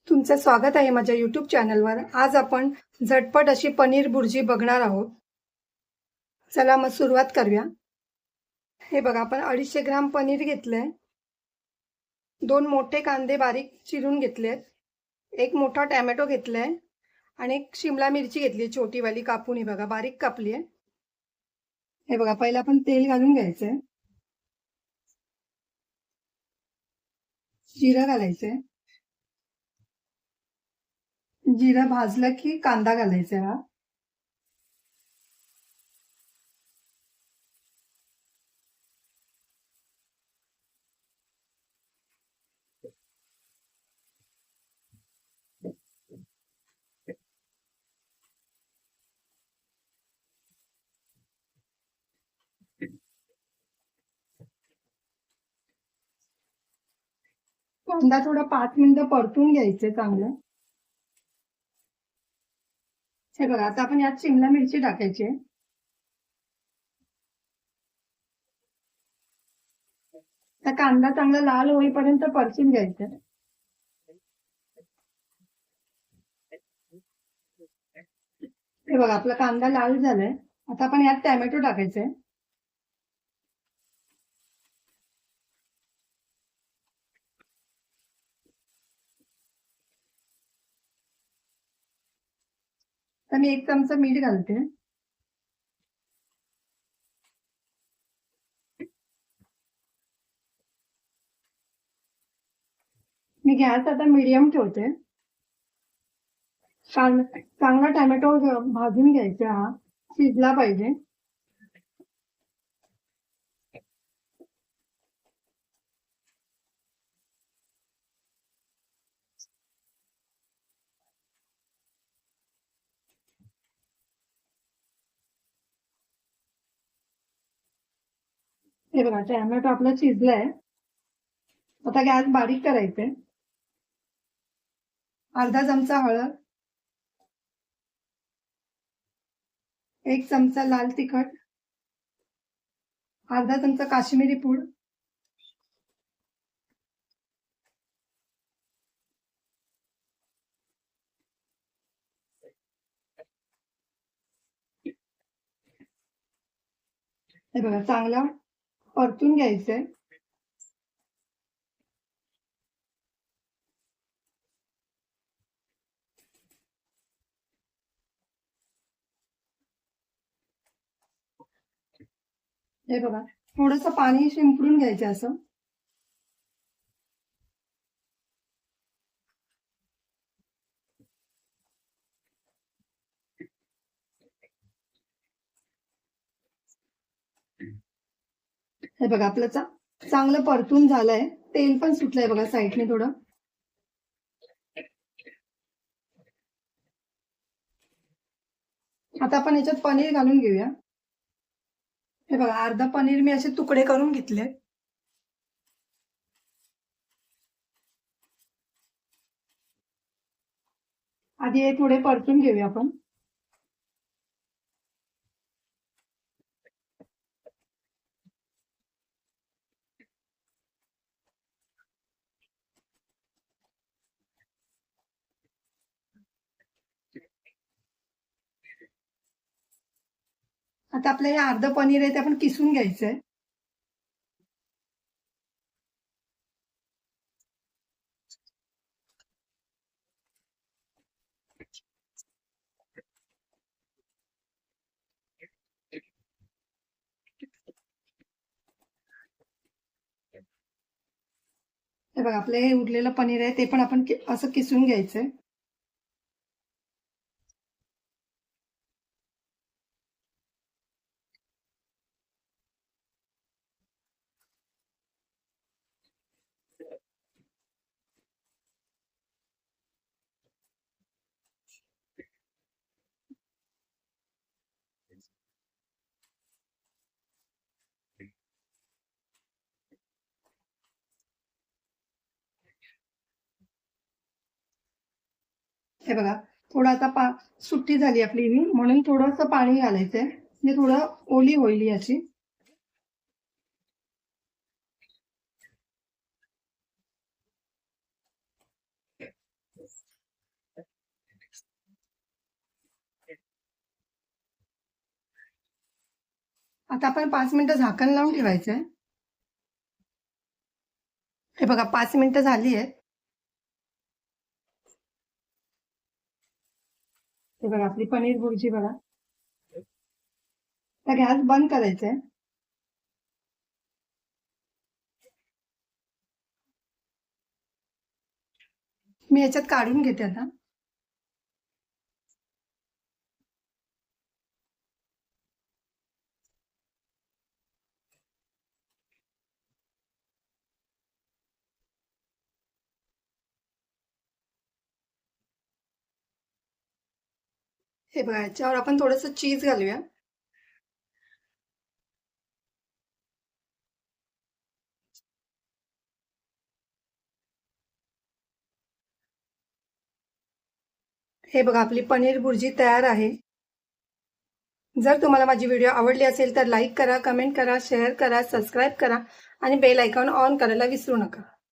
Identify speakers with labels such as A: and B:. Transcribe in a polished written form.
A: तुमचं स्वागत आहे माझ्या YouTube चॅनलवर। आज आपण झटपट अशी पनीर भुर्जी बघणार आहोत। चला मग सुरुवात करूया। हे बघा, आपण 250 ग्राम पनीर घेतलंय, 2 मोठे कांदे बारीक चिरून घेतलेत, एक मोठा टोमॅटो घेतलाय आणि एक शिमला मिरची घेतली छोटीवाली कापून, हे बघा बारीक कापली आहे। हे बघा, पहिला आपण तेल घालून घ्यायचंय, जिरं घालायचंय, जिरं भाजलं की कांदा घालायचा हा। कांदा थोडा 5 मिनिटं परतून घ्यायचे चांगलं। हे बघा, आता आपण यात शिमला मिरची टाकायची आहे। तर कांदा चांगला लाल होईपर्यंत परतून घ्यायचा। हे बघा, आपला कांदा लाल झालाय। आता आपण यात टोमॅटो टाकायचे। तर मी 1 चमचा मीठ घालते। मी गॅस आता मीडियम ठेवते। चांगला टोमॅटो भाजून घ्यायचा, हा शिजला पाहिजे। हे बघा, टोमॅटो आपला शिजलाय। आता गॅस बारीक करायचे। अर्धा चमचा हळद, 1 चमचा लाल तिखट, अर्धा चमचा काश्मीरी पूड, हे बघा चांगला परतून घ्यायचंय। हे बघा, थोडंसं पाणी शिंपडून घ्यायचं असं। हे बघा, आपलं चांगलं परतून झालंय, तेल पण सुटलंय बघा साईडने थोडं। आता आपण याच्यात पनीर घालून घेऊया। हे बघा, अर्धा पनीर मी असे तुकडे करून घेतले। आधी हे थोडे परतून घेऊया आपण। आता आपलं हे अर्ध पनीर आहे ते आपण किसून घ्यायचंय। हे बघा, आपलं हे उरलेलं पनीर आहे ते पण आपण असं किसून घ्यायचंय। हे बघा, थोडं आता सुट्टी झाली आपली ही, म्हणून थोडंसं पाणी घालायचंय, म्हणजे थोडं ओली होईल याची। आता आपण 5 मिनिटं झाकण लावून ठेवायचं आहे. हे बघा 5 मिनिटं झाली आहेत. हे बघा आपली पनीर भुर्जी बघा. तर गॅस बंद करायचा आहे. मी याच्यात काढून घेते आता. हे बघा याच्यावर आपण थोडंसं चीज घालूया. हे बघा आपली पनीर भुर्जी तयार आहे. जर तुम्हाला माझी व्हिडिओ आवडली असेल तर लाईक करा, कमेंट करा, शेअर करा, सबस्क्राईब करा आणि बेल आयकॉन ऑन करायला विसरू नका.